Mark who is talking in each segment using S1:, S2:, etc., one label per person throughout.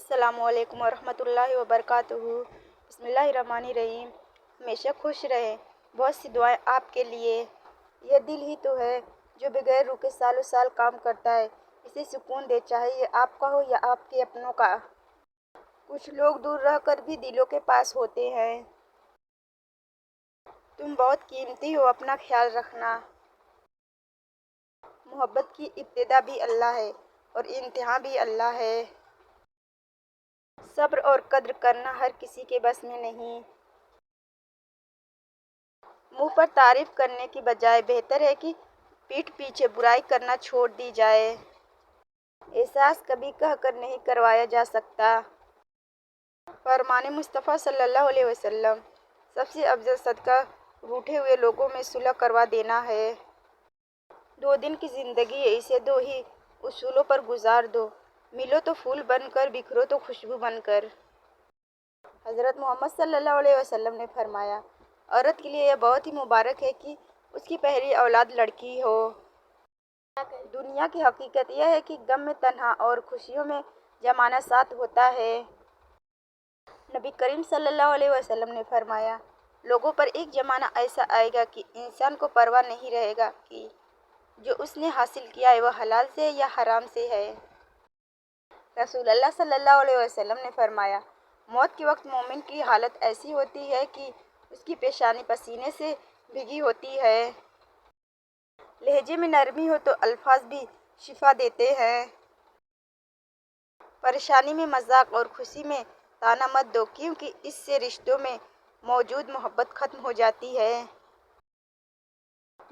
S1: السلام علیکم ورحمۃ اللہ وبرکاتہ۔ بسم اللہ الرحمن الرحیم۔ ہمیشہ خوش رہیں۔ بہت سی دعائیں آپ کے لیے۔ یہ دل ہی تو ہے جو بغیر رکے سالوں سال کام کرتا ہے، اسے سکون دے، چاہے یہ آپ کا ہو یا آپ کے اپنوں کا۔ کچھ لوگ دور رہ کر بھی دلوں کے پاس ہوتے ہیں۔ تم بہت قیمتی ہو، اپنا خیال رکھنا۔ محبت کی ابتدا بھی اللہ ہے اور انتہا بھی اللہ ہے۔ صبر اور قدر کرنا ہر کسی کے بس میں نہیں۔ منہ پر تعریف کرنے کی بجائے بہتر ہے کہ پیٹھ پیچھے برائی کرنا چھوڑ دی جائے۔ احساس کبھی کہہ کر نہیں کروایا جا سکتا۔ فرمان مصطفیٰ صلی اللہ علیہ وسلم، سب سے افضل صدقہ روٹھے ہوئے لوگوں میں صلح کروا دینا ہے۔ 2 دن کی زندگی ہے، اسے 2 ہی اصولوں پر گزار دو، ملو تو پھول بن کر، بکھرو تو خوشبو بن کر۔ حضرت محمد صلی اللہ علیہ وسلم نے فرمایا، عورت کے لیے یہ بہت ہی مبارک ہے کہ اس کی پہلی اولاد لڑکی ہو۔ دنیا کی حقیقت یہ ہے کہ غم میں تنہا اور خوشیوں میں زمانہ ساتھ ہوتا ہے۔ نبی کریم صلی اللہ علیہ وسلم نے فرمایا، لوگوں پر ایک زمانہ ایسا آئے گا کہ انسان کو پرواہ نہیں رہے گا کہ جو اس نے حاصل کیا ہے وہ حلال سے یا حرام سے ہے۔ رسول اللہ صلی اللہ علیہ وسلم نے فرمایا، موت کے وقت مومن کی حالت ایسی ہوتی ہے کہ اس کی پیشانی پسینے سے بھیگی ہوتی ہے۔ لہجے میں نرمی ہو تو الفاظ بھی شفا دیتے ہیں۔ پریشانی میں مذاق اور خوشی میں طعنہ مت دو، کیونکہ اس سے رشتوں میں موجود محبت ختم ہو جاتی ہے۔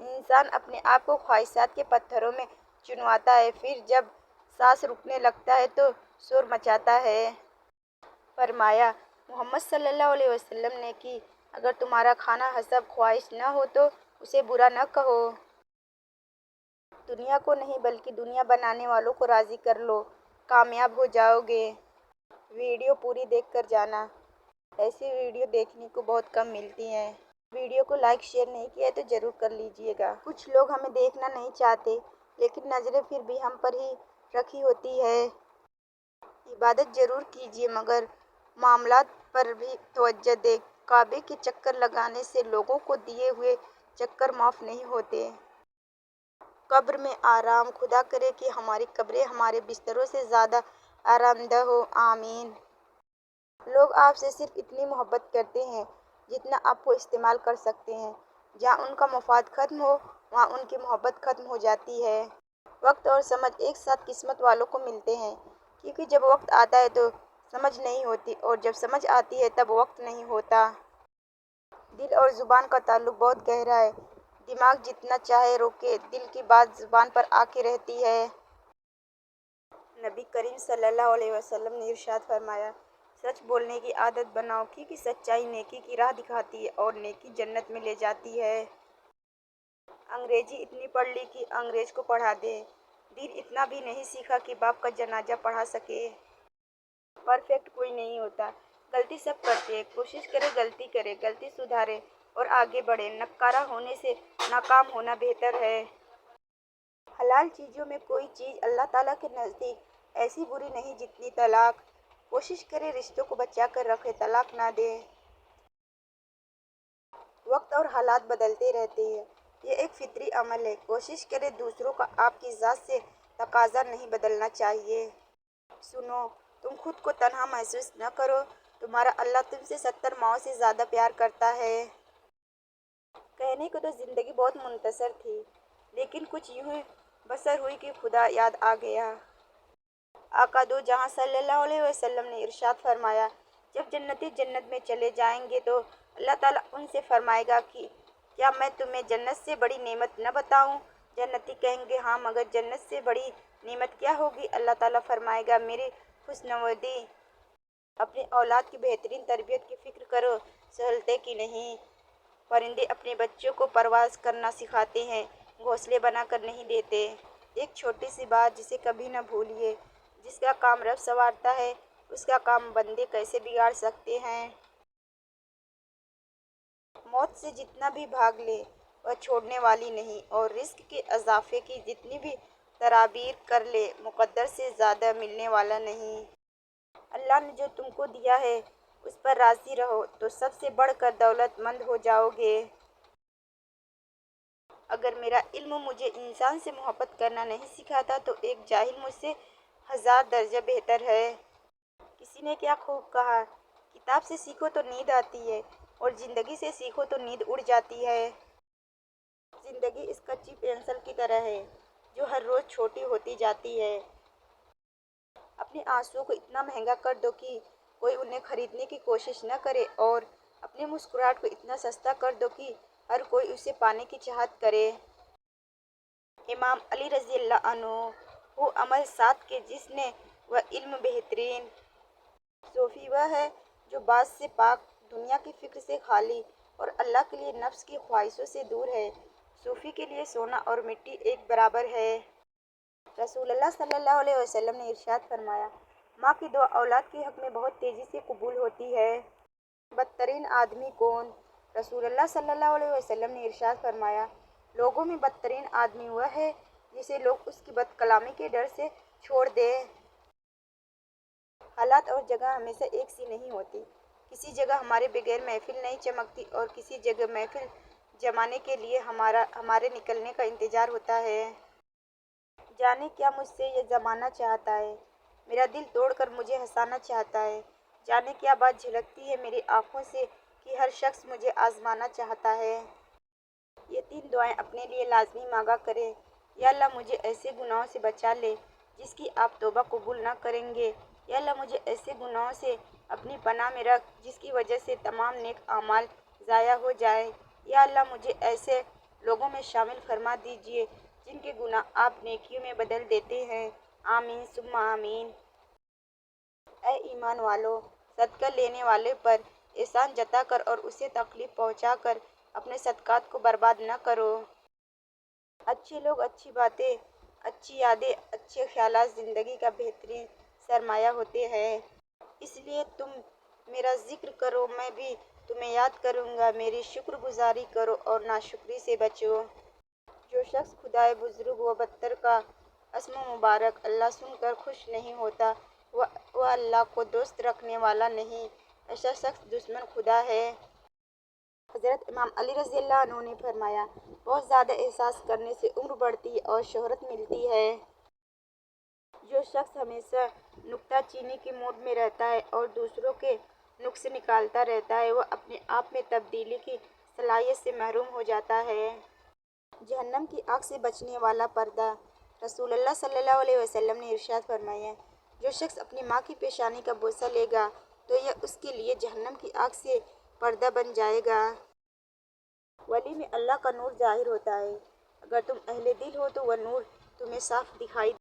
S1: انسان اپنے آپ کو خواہشات کے پتھروں میں چنواتا ہے، پھر جب سانس رکنے لگتا ہے تو شور مچاتا ہے۔ فرمایا محمد صلی اللہ علیہ وسلم نے کہ اگر تمہارا کھانا حسب خواہش نہ ہو تو اسے برا نہ کہو۔ دنیا کو نہیں بلکہ دنیا بنانے والوں کو راضی کر لو، کامیاب ہو جاؤ گے۔ ویڈیو پوری دیکھ کر جانا۔ ایسی ویڈیو دیکھنے کو بہت کم ملتی ہیں۔ ویڈیو کو لائک شیئر نہیں کیا ہے تو ضرور کر لیجئے گا۔ کچھ لوگ ہمیں دیکھنا نہیں چاہتے، لیکن نظریں پھر بھی ہم پر ہی رکھی ہوتی ہے۔ عبادت ضرور کیجئے مگر معاملات پر بھی توجہ دیں۔ کعبے کے چکر لگانے سے لوگوں کو دیے ہوئے چکر معاف نہیں ہوتے۔ قبر میں آرام، خدا کرے کہ ہماری قبریں ہمارے بستروں سے زیادہ آرام دہ ہوں، آمین۔ لوگ آپ سے صرف اتنی محبت کرتے ہیں جتنا آپ کو استعمال کر سکتے ہیں۔ جہاں ان کا مفاد ختم ہو وہاں ان کی محبت ختم ہو جاتی ہے۔ وقت اور سمجھ ایک ساتھ قسمت والوں کو ملتے ہیں، کیونکہ جب وقت آتا ہے تو سمجھ نہیں ہوتی اور جب سمجھ آتی ہے تب وقت نہیں ہوتا۔ دل اور زبان کا تعلق بہت گہرا ہے۔ دماغ جتنا چاہے روکے، دل کی بات زبان پر آ کے رہتی ہے۔ نبی کریم صلی اللہ علیہ وسلم نے ارشاد فرمایا، سچ بولنے کی عادت بناؤ، کیونکہ سچائی نیکی کی راہ دکھاتی ہے اور نیکی جنت میں لے جاتی ہے۔ انگریزی اتنی پڑھ لی کہ انگریز کو پڑھا دے، دین اتنا بھی نہیں سیکھا کہ باپ کا جنازہ پڑھا سکے۔ پرفیکٹ کوئی نہیں ہوتا، غلطی سب کرتے ہیں۔ کوشش کرے، غلطی کرے، غلطی سدھارے اور آگے بڑھے۔ نکارہ ہونے سے ناکام ہونا بہتر ہے۔ حلال چیزوں میں کوئی چیز اللہ تعالیٰ کے نزدیک ایسی بری نہیں جتنی طلاق۔ کوشش کرے رشتوں کو بچا کر رکھے، طلاق نہ دے۔ وقت اور حالات بدلتے رہتے ہیں، یہ ایک فطری عمل ہے۔ کوشش کرے دوسروں کا آپ کی ذات سے تقاضا نہیں بدلنا چاہیے۔ سنو، تم خود کو تنہا محسوس نہ کرو، تمہارا اللہ تم سے 70 ماؤں سے زیادہ پیار کرتا ہے۔ کہنے کو تو زندگی بہت مختصر تھی، لیکن کچھ یوں بسر ہوئی کہ خدا یاد آ گیا۔ آقا دو جہاں صلی اللہ علیہ وسلم نے ارشاد فرمایا، جب جنتی جنت میں چلے جائیں گے تو اللہ تعالیٰ ان سے فرمائے گا کہ کیا میں تمہیں جنت سے بڑی نعمت نہ بتاؤں؟ جنتی کہیں گے ہاں، مگر جنت سے بڑی نعمت کیا ہوگی؟ اللہ تعالیٰ فرمائے گا، میری خوشنودی۔ اپنی اولاد کی بہترین تربیت کی فکر کرو، سہلتے کی نہیں۔ پرندے اپنے بچوں کو پرواز کرنا سکھاتے ہیں، گھونسلے بنا کر نہیں دیتے۔ ایک چھوٹی سی بات جسے کبھی نہ بھولیے، جس کا کام رب سنوارتا ہے اس کا کام بندے کیسے بگاڑ سکتے ہیں؟ موت سے جتنا بھی بھاگ لے وہ چھوڑنے والی نہیں، اور رزق کے اضافے کی جتنی بھی تدابیر کر لے مقدر سے زیادہ ملنے والا نہیں۔ اللہ اللہ نے جو تم کو دیا ہے اس پر راضی رہو تو سب سے بڑھ کر دولت مند ہو جاؤ گے۔ اگر میرا علم مجھے انسان سے محبت کرنا نہیں سکھاتا تو ایک جاہل مجھ سے 1000 درجہ بہتر ہے۔ کسی نے کیا خوب کہا، کتاب سے سیکھو تو نیند آتی ہے اور زندگی سے سیکھو تو نیند اڑ جاتی ہے۔ زندگی اس کچی پینسل کی طرح ہے جو ہر روز چھوٹی ہوتی جاتی ہے۔ اپنے آنسوؤں کو اتنا مہنگا کر دو کہ کوئی انہیں خریدنے کی کوشش نہ کرے اور اپنی مسکراہٹ کو اتنا سستا کر دو کہ ہر کوئی اسے پانے کی چاہت کرے۔ امام علی رضی اللہ عنہ وہ عمل ساتھ کے جس نے وہ علم بہترین۔ صوفی وہ ہے جو بعض سے پاک، دنیا کی فکر سے خالی اور اللہ کے لیے نفس کی خواہشوں سے دور ہے۔ صوفی کے لیے سونا اور مٹی ایک برابر ہے۔ رسول اللہ صلی اللہ علیہ وسلم نے ارشاد فرمایا، ماں کی دعا اولاد کے حق میں بہت تیزی سے قبول ہوتی ہے۔ بدترین آدمی کون؟ رسول اللہ صلی اللہ علیہ وسلم نے ارشاد فرمایا، لوگوں میں بدترین آدمی وہ ہے جسے لوگ اس کی بد کلامی کے ڈر سے چھوڑ دیں۔ حالات اور جگہ ہمیشہ ایک سی نہیں ہوتی۔ کسی جگہ ہمارے بغیر محفل نہیں چمکتی اور کسی جگہ محفل جمانے کے لیے ہمارے نکلنے کا انتظار ہوتا ہے۔ جانے کیا مجھ سے یہ زمانہ چاہتا ہے، میرا دل توڑ کر مجھے ہنسانا چاہتا ہے۔ جانے کیا بات جھلکتی ہے میری آنکھوں سے کہ ہر شخص مجھے آزمانا چاہتا ہے۔ یہ 3 دعائیں اپنے لیے لازمی مانگا کریں۔ یا اللہ مجھے ایسے گناہوں سے بچا لے جس کی آپ توبہ قبول نہ کریں گے۔ یا اللہ مجھے ایسے گناہوں سے اپنی پناہ میں رکھ جس کی وجہ سے تمام نیک اعمال ضائع ہو جائیں۔ یا اللہ مجھے ایسے لوگوں میں شامل فرما دیجیے جن کے گناہ آپ نیکیوں میں بدل دیتے ہیں۔ آمین ثم آمین۔ اے ایمان والو، صدقہ لینے والے پر احسان جتا کر اور اسے تکلیف پہنچا کر اپنے صدقات کو برباد نہ کرو۔ اچھے لوگ، اچھی باتیں، اچھی یادیں، اچھے خیالات زندگی کا بہترین سرمایہ ہوتے ہیں۔ اس لیے تم میرا ذکر کرو، میں بھی تمہیں یاد کروں گا۔ میری شکر گزاری کرو اور ناشکری سے بچو۔ جو شخص خدائے بزرگ و برتر کا اسم مبارک اللہ سن کر خوش نہیں ہوتا وہ اللہ کو دوست رکھنے والا نہیں، ایسا شخص دشمن خدا ہے۔ حضرت امام علی رضی اللہ عنہ نے فرمایا، بہت زیادہ احساس کرنے سے عمر بڑھتی ہے اور شہرت ملتی ہے۔ جو شخص ہمیشہ نکتہ چینی کے موڈ میں رہتا ہے اور دوسروں کے نقص نکالتا رہتا ہے وہ اپنے آپ میں تبدیلی کی صلاحیت سے محروم ہو جاتا ہے۔ جہنم کی آگ سے بچنے والا پردہ۔ رسول اللہ صلی اللہ علیہ وسلم نے ارشاد فرمایا، جو شخص اپنی ماں کی پیشانی کا بوسہ لے گا تو یہ اس کے لیے جہنم کی آگ سے پردہ بن جائے گا۔ ولی میں اللہ کا نور ظاہر ہوتا ہے۔ اگر تم اہل دل ہو تو وہ نور تمہیں صاف دکھائی